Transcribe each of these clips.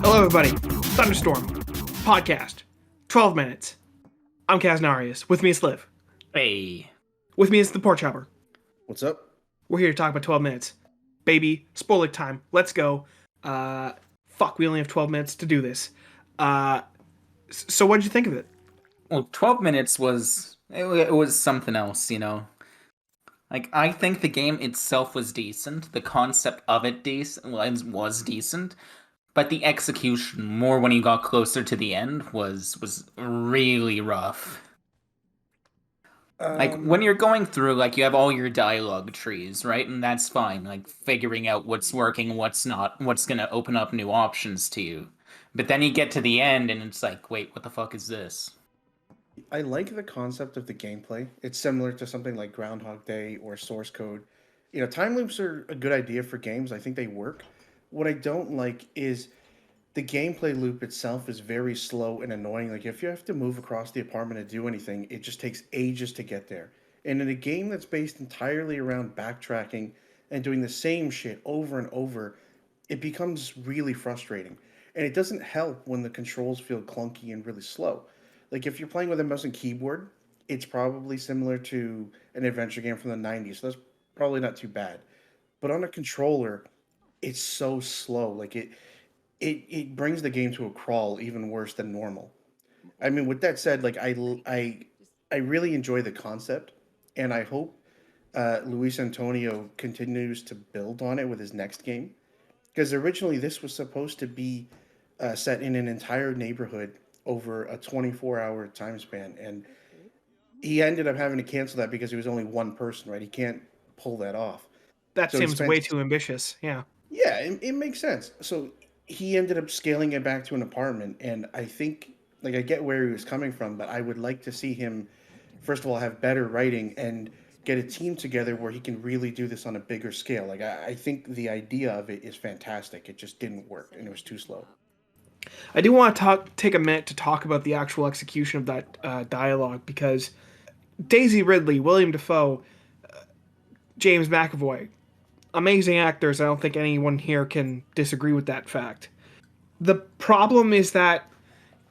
Hello, everybody. Thunderstorm podcast, 12 minutes. I'm Kaznarius. With me is Liv. Hey. With me is the Pork Chopper. What's up? We're here to talk about 12 minutes. Baby, spoiler time. Let's go. Fuck, we only have 12 minutes to do this. So what did you think of it? Well, 12 minutes was something else, you know. Like, I think the game itself was decent. The concept of it was decent. But the execution, more when you got closer to the end, was really rough. Like, when you're going through, like, you have all your dialogue trees, right? And that's fine. Like, figuring out what's working, what's not, what's gonna open up new options to you. But then you get to the end, and it's like, wait, what the fuck is this? I like the concept of the gameplay. It's similar to something like Groundhog Day or Source Code. You know, time loops are a good idea for games. I think they work. What I don't like is the gameplay loop itself is very slow and annoying. Like if you have to move across the apartment to do anything, it just takes ages to get there. And in a game that's based entirely around backtracking and doing the same shit over and over, it becomes really frustrating. And it doesn't help when the controls feel clunky and really slow. Like if you're playing with a mouse and keyboard, it's probably similar to an adventure game from the 90s. So that's probably not too bad. But on a controller, it's so slow. Like it brings the game to a crawl even worse than normal. I mean, with that said, like I really enjoy the concept, and I hope Luis Antonio continues to build on it with his next game. Because originally this was supposed to be set in an entire neighborhood over a 24-hour time span, and he ended up having to cancel that because he was only one person. Right? He can't pull that off. That So he seems way spent too ambitious. Yeah. Yeah, it makes sense. So he ended up scaling it back to an apartment, and I think like I get where he was coming from, but I would like to see him first of all have better writing and get a team together where he can really do this on a bigger scale. Like I think the idea of it is fantastic. It just didn't work, and it was too slow. I do want to take a minute to talk about the actual execution of that dialogue because Daisy Ridley, William Dafoe, James McAvoy, amazing actors. I don't think anyone here can disagree with that fact. The problem is that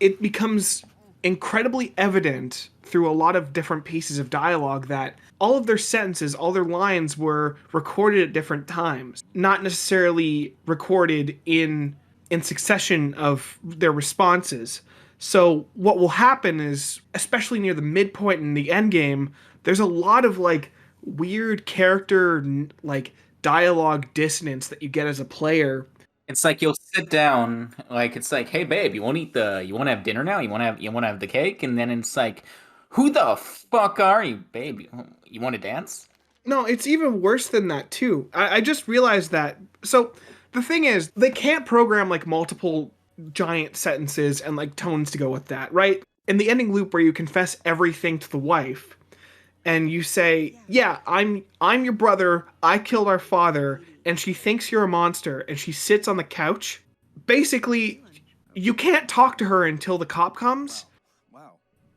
it becomes incredibly evident through a lot of different pieces of dialogue that all of their sentences, all their lines were recorded at different times, not necessarily recorded in succession of their responses. So what will happen is, especially near the midpoint in the end game, there's a lot of like weird character like dialogue dissonance that you get as a player. It's like you'll sit down, like it's like, hey babe, you want to have dinner now? You want to have the cake? And then it's like, who the fuck are you, babe? You want to dance? No, it's even worse than that too. I just realized that. So the thing is, they can't program like multiple giant sentences and like tones to go with that, right? In the ending loop where you confess everything to the wife and you say, "Yeah, I'm your brother. I killed our father," and she thinks you're a monster and she sits on the couch. Basically, you can't talk to her until the cop comes.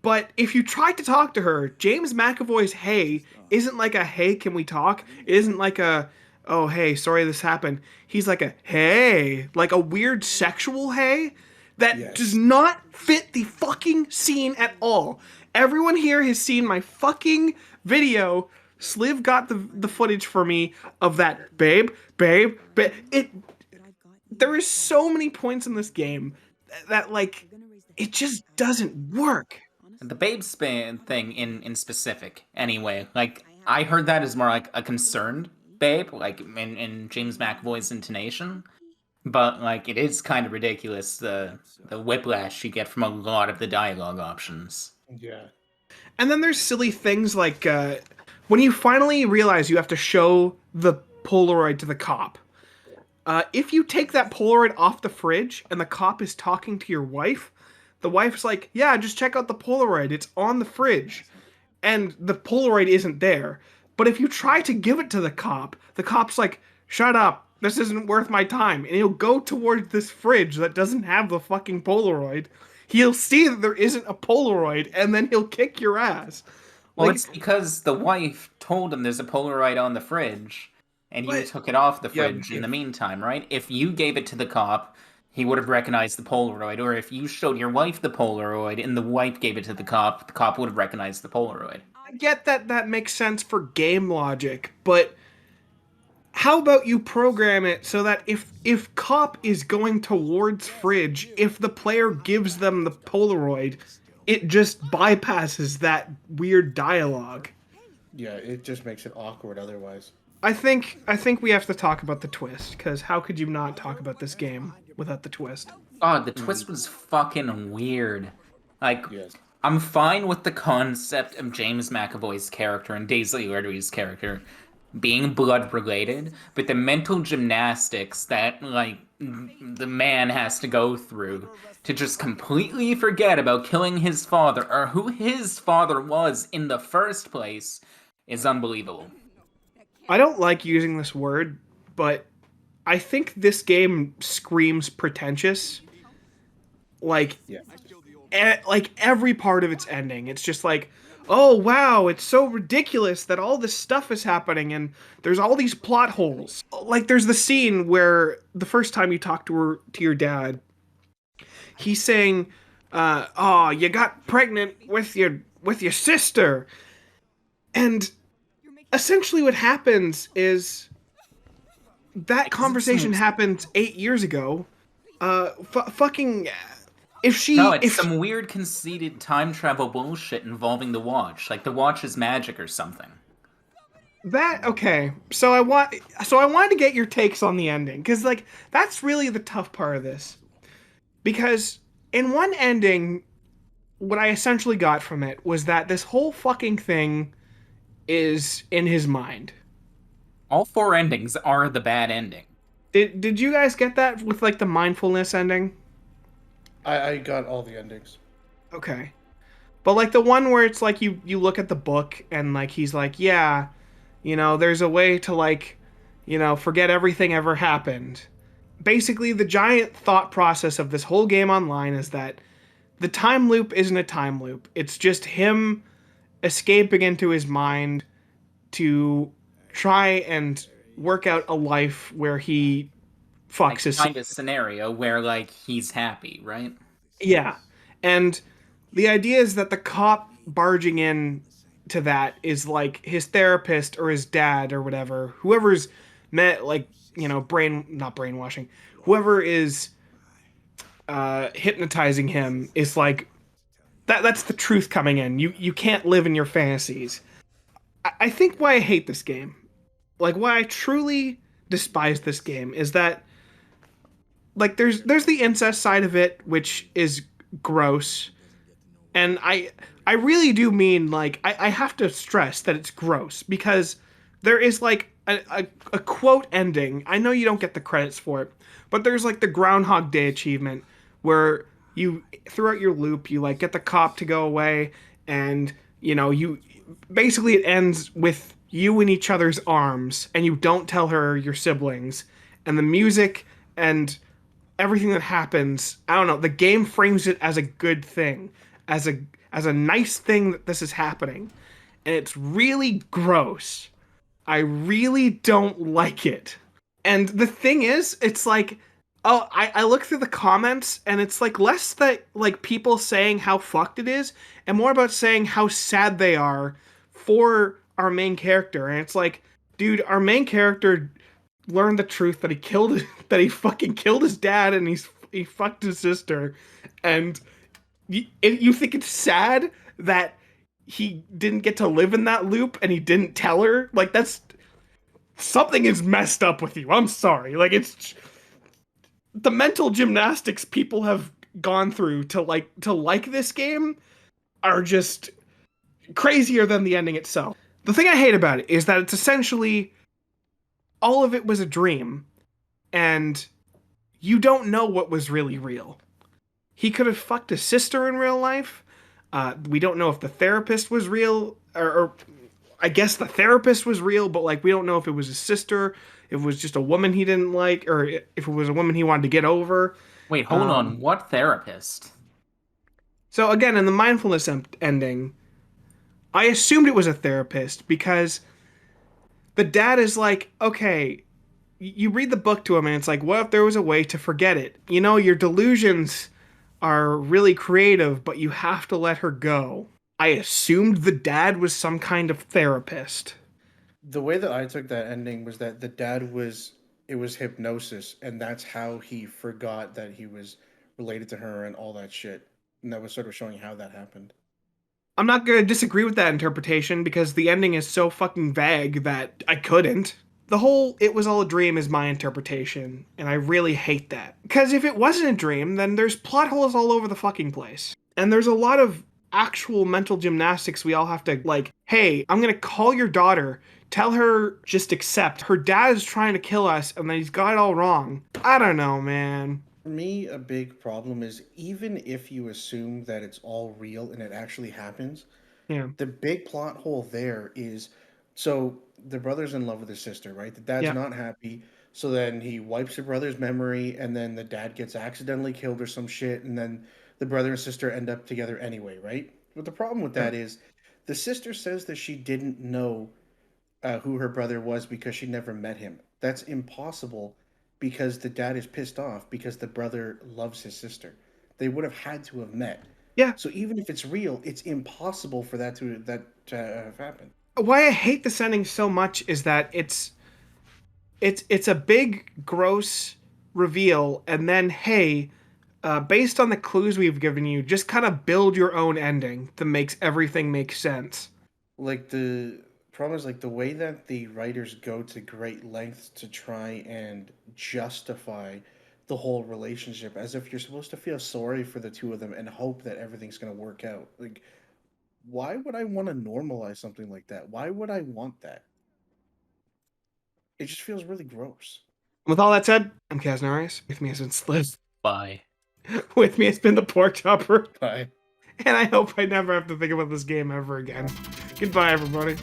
But if you try to talk to her, James McAvoy's "hey" isn't like a "hey, can we talk?" It isn't like a "oh, hey, sorry this happened." He's like a "hey," like a weird sexual "hey" that does Yes. not fit the fucking scene at all. Everyone here has seen my fucking video. Sliv got the footage for me of that babe. There is so many points in this game that like it just doesn't work. The babe span thing in specific, anyway. Like, I heard that as more like a concerned babe, like in James McAvoy's intonation. But like, it is kind of ridiculous the whiplash you get from a lot of the dialogue options. Yeah. And then there's silly things like when you finally realize you have to show the Polaroid to the cop. If you take that Polaroid off the fridge and the cop is talking to your wife, the wife's like, "Yeah, just check out the Polaroid. It's on the fridge." And the Polaroid isn't there. But if you try to give it to the cop's like, "Shut up. This isn't worth my time." And he'll go towards this fridge that doesn't have the fucking Polaroid. He'll see that there isn't a Polaroid, and then he'll kick your ass. Well, Like, it's because the wife told him there's a Polaroid on the fridge, and he but took it off the Yeah, fridge in the if meantime, right? If you gave it to the cop, he would have recognized the Polaroid. Or if you showed your wife the Polaroid and the wife gave it to the cop would have recognized the Polaroid. I get that that makes sense for game logic, but how about you program it so that if cop is going towards fridge, if the player gives them the Polaroid, it just bypasses that weird dialogue. Yeah, it just makes it awkward otherwise. I think we have to talk about the twist, because how could you not talk about this game without the twist? God, the twist was fucking weird. Like, Yes. I'm fine with the concept of James McAvoy's character and Daisy Ridley's character being blood related, but the mental gymnastics that, like, the man has to go through to just completely forget about killing his father, or who his father was in the first place, is unbelievable. I don't like using this word, but I think this game screams pretentious. Like, Yeah. like every part of its ending, it's just like, oh wow, it's so ridiculous that all this stuff is happening and there's all these plot holes. Like there's the scene where the first time you talk to your dad, he's saying, "Oh, you got pregnant with your sister," and essentially what happens is that conversation happened 8 years ago. Fucking if No, it's if some weird conceited time travel bullshit involving the watch. Like the watch is magic or something. that okay, so I wanted to get your takes on the ending, because like that's really the tough part of this. Because in one ending, what I essentially got from it was that this whole fucking thing is in his mind. All four endings are the bad ending. Did you guys get that with like the mindfulness ending? I got all the endings. Okay. But like the one where it's like you look at the book and like he's like, yeah, there's a way to like, forget everything ever happened. Basically, the giant thought process of this whole game online is that the time loop isn't a time loop. It's just him escaping into his mind to try and work out a life where he fucks Like his. kind of scenario where like he's happy, right? Yeah. And the idea is that the cop barging in to that is like his therapist or his dad or whatever, whoever's met, like, not brainwashing, whoever is hypnotizing him is like that's the truth coming in. You can't live in your fantasies. I think why I hate this game, like why I truly despise this game, is that like there's the incest side of it, which is gross. And I really do mean, like, I have to stress that it's gross, because there is like a quote ending. I know you don't get the credits for it, but there's like the Groundhog Day achievement where you, throughout your loop, you like get the cop to go away, and you basically it ends with you in each other's arms, and you don't tell her your siblings, and the music and everything that happens, I don't know, the game frames it as a good thing, as a nice thing that this is happening, and it's really gross. I really don't like it. And the thing is, it's like, oh, I look through the comments, and it's like less that like people saying how fucked it is, and more about saying how sad they are for our main character. And it's like, dude, our main character learned the truth that he fucking killed his dad, and he fucked his sister, and you think it's sad that he didn't get to live in that loop and he didn't tell her? Like, that's something is messed up with you. I'm sorry. Like, it's the mental gymnastics people have gone through to like this game are just crazier than the ending itself. The thing I hate about it is that it's essentially all of it was a dream, and you don't know what was really real. He could have fucked his sister in real life. We don't know if the therapist was real, or I guess the therapist was real, but like we don't know if it was his sister, if it was just a woman he didn't like, or if it was a woman he wanted to get over. Wait, hold on. What therapist? So again, in the mindfulness ending, I assumed it was a therapist, because the dad is like, okay, you read the book to him and it's like, what if there was a way to forget it? You know, your delusions are really creative, but you have to let her go. I assumed the dad was some kind of therapist. The way that I took that ending was that the dad was it was hypnosis, and that's how he forgot that he was related to her and all that shit. And that was sort of showing how that happened. I'm not gonna disagree with that interpretation because the ending is so fucking vague that I couldn't. The whole "it was all a dream" is my interpretation, and I really hate that. Because if it wasn't a dream, then there's plot holes all over the fucking place. And there's a lot of actual mental gymnastics we all have to, like, hey, I'm gonna call your daughter, tell her just accept. Her dad is trying to kill us, and then he's got it all wrong. I don't know, man. For me, a big problem is even if you assume that it's all real and it actually happens, Yeah, the big plot hole there is so the brother's in love with his sister, right? The dad's yeah, not happy. So then he wipes the brother's memory, and then the dad gets accidentally killed or some shit, and then the brother and sister end up together anyway, right? But the problem with yeah. that is the sister says that she didn't know who her brother was because she never met him. That's impossible because the dad is pissed off because the brother loves his sister. They would have had to have met. Yeah. So even if it's real, it's impossible for that to have happened. Why I hate this ending so much is that it's a big gross reveal, and then hey, based on the clues we've given you, just kind of build your own ending that makes everything make sense. Like the problem is like the way that the writers go to great lengths to try and justify the whole relationship as if you're supposed to feel sorry for the two of them and hope that everything's going to work out. Like why would I want to normalize something like that? Why would I want that? It just feels really gross. With all that said, I'm Kaznarius. With me has been Sliv. Bye. With me has been the Pork Chopper. Bye. And I hope I never have to think about this game ever again. Goodbye, everybody.